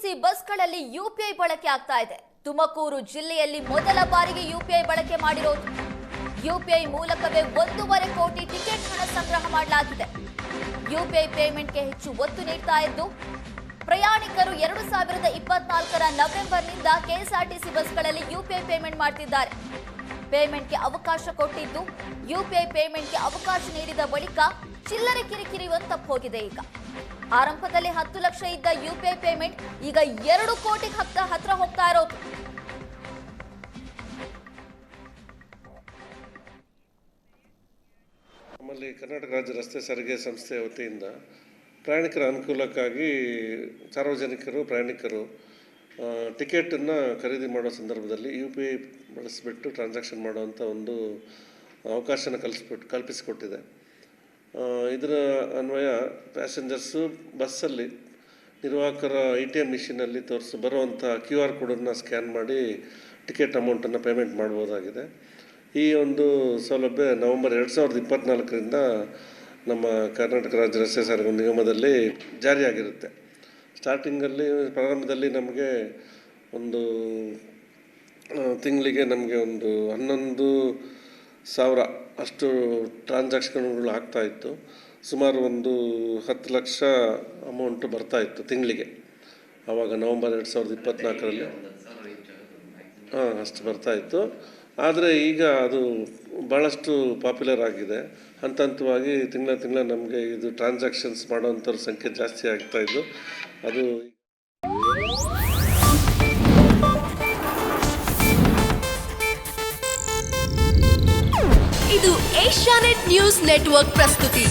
KSRTC ಬಸ್ಗಳಲ್ಲಿ UPI ಬಳಕೆ ಆಗ್ತಾ ಇದೆ. ತುಮಕೂರು ಜಿಲ್ಲೆಯಲ್ಲಿ ಮೊದಲ ಬಾರಿಗೆ ಯುಪಿಐ ಬಳಕೆ ಮಾಡಿರೋದು. ಯುಪಿಐ ಮೂಲಕವೇ 1.5 ಕೋಟಿ ಟಿಕೆಟ್ ಹಣ ಸಂಗ್ರಹ ಮಾಡಲಾಗಿದೆ. ಯುಪಿಐ ಪೇಮೆಂಟ್ಗೆ ಹೆಚ್ಚು ಒತ್ತು ನೀಡ್ತಾ ಇದ್ದು ಪ್ರಯಾಣಿಕರು 2024ರ ನವೆಂಬರ್ನಿಂದ ಕೆಎಸ್ಆರ್ಟಿಸಿ ಬಸ್ಗಳಲ್ಲಿ ಯುಪಿಐ ಪೇಮೆಂಟ್ ಮಾಡ್ತಿದ್ದಾರೆ. ಪೇಮೆಂಟ್ಗೆ ಅವಕಾಶ ಕೊಟ್ಟಿದ್ದು ಯುಪಿಐ ಪೇಮೆಂಟ್ಗೆ ಅವಕಾಶ ನೀಡಿದ ಬಳಿಕ ಚಿಲ್ಲರೆ ಕಿರಿಕಿರಿ ತಪ್ಪೋಗಿದೆ. ಈಗ ಆರಂಭದಲ್ಲಿ 10 ಲಕ್ಷ ಇದ್ದ ಯುಪಿಐ ಪೇಮೆಂಟ್ ಈಗ 2 ಕೋಟಿ ಹತ್ರ ಹೋಗ್ತಾ ಇರೋದು. ನಮ್ಮಲ್ಲಿ ಕರ್ನಾಟಕ ರಾಜ್ಯ ರಸ್ತೆ ಸಾರಿಗೆ ಸಂಸ್ಥೆ ವತಿಯಿಂದ ಪ್ರಯಾಣಿಕರ ಅನುಕೂಲಕ್ಕಾಗಿ ಸಾರ್ವಜನಿಕರು ಪ್ರಯಾಣಿಕರು ಟಿಕೆಟನ್ನು ಖರೀದಿ ಮಾಡೋ ಸಂದರ್ಭದಲ್ಲಿ UPI ಬಳಸಿಬಿಟ್ಟು ಟ್ರಾನ್ಸಾಕ್ಷನ್ ಮಾಡುವಂಥ ಒಂದು ಅವಕಾಶನ ಕಲ್ಪಿಸಿಕೊಟ್ಟಿದೆ. ಇದರ ಅನ್ವಯ ಪ್ಯಾಸೆಂಜರ್ಸು ಬಸ್ಸಲ್ಲಿ ನಿರ್ವಾಹಕರ ATM ಮಿಷಿನಲ್ಲಿ ಬರುವಂಥ QR ಕೋಡನ್ನು ಸ್ಕ್ಯಾನ್ ಮಾಡಿ ಟಿಕೆಟ್ ಅಮೌಂಟನ್ನು ಪೇಮೆಂಟ್ ಮಾಡ್ಬೋದಾಗಿದೆ. ಈ ಒಂದು ಸೌಲಭ್ಯ ನವೆಂಬರ್ 2024ರಿಂದ ನಮ್ಮ ಕರ್ನಾಟಕ ರಾಜ್ಯ ರಸ್ತೆ ಸಾರಿಗೆ ನಿಗಮದಲ್ಲಿ ಜಾರಿಯಾಗಿರುತ್ತೆ. ಪ್ರಾರಂಭದಲ್ಲಿ ನಮಗೆ ಒಂದು ತಿಂಗಳಿಗೆ ನಮಗೆ ಒಂದು 11,000 ಅಷ್ಟು ಟ್ರಾನ್ಸಾಕ್ಷನ್ಗಳು ಆಗ್ತಾಯಿತ್ತು. ಸುಮಾರು ಒಂದು 10 ಲಕ್ಷ ಅಮೌಂಟು ಬರ್ತಾಯಿತ್ತು ತಿಂಗಳಿಗೆ. ಆವಾಗ ನವೆಂಬರ್ 2024ರಲ್ಲಿ ಅಷ್ಟು ಬರ್ತಾಯಿತ್ತು. ಆದರೆ ಈಗ ಅದು ಭಾಳಷ್ಟು ಪಾಪ್ಯುಲರ್ ಆಗಿದೆ. ಹಂತವಾಗಿ ತಿಂಗಳ ನಮಗೆ ಇದು ಟ್ರಾನ್ಸಾಕ್ಷನ್ಸ್ ಮಾಡೋವಂಥವ್ರ ಸಂಖ್ಯೆ ಜಾಸ್ತಿ ಆಗ್ತಾಯಿದ್ದು ಅದು ಇದು ಏಷ್ಯಾನೆಟ್ ನ್ಯೂಸ್ ನೆಟ್ವರ್ಕ್ ಪ್ರಸ್ತುತಿ.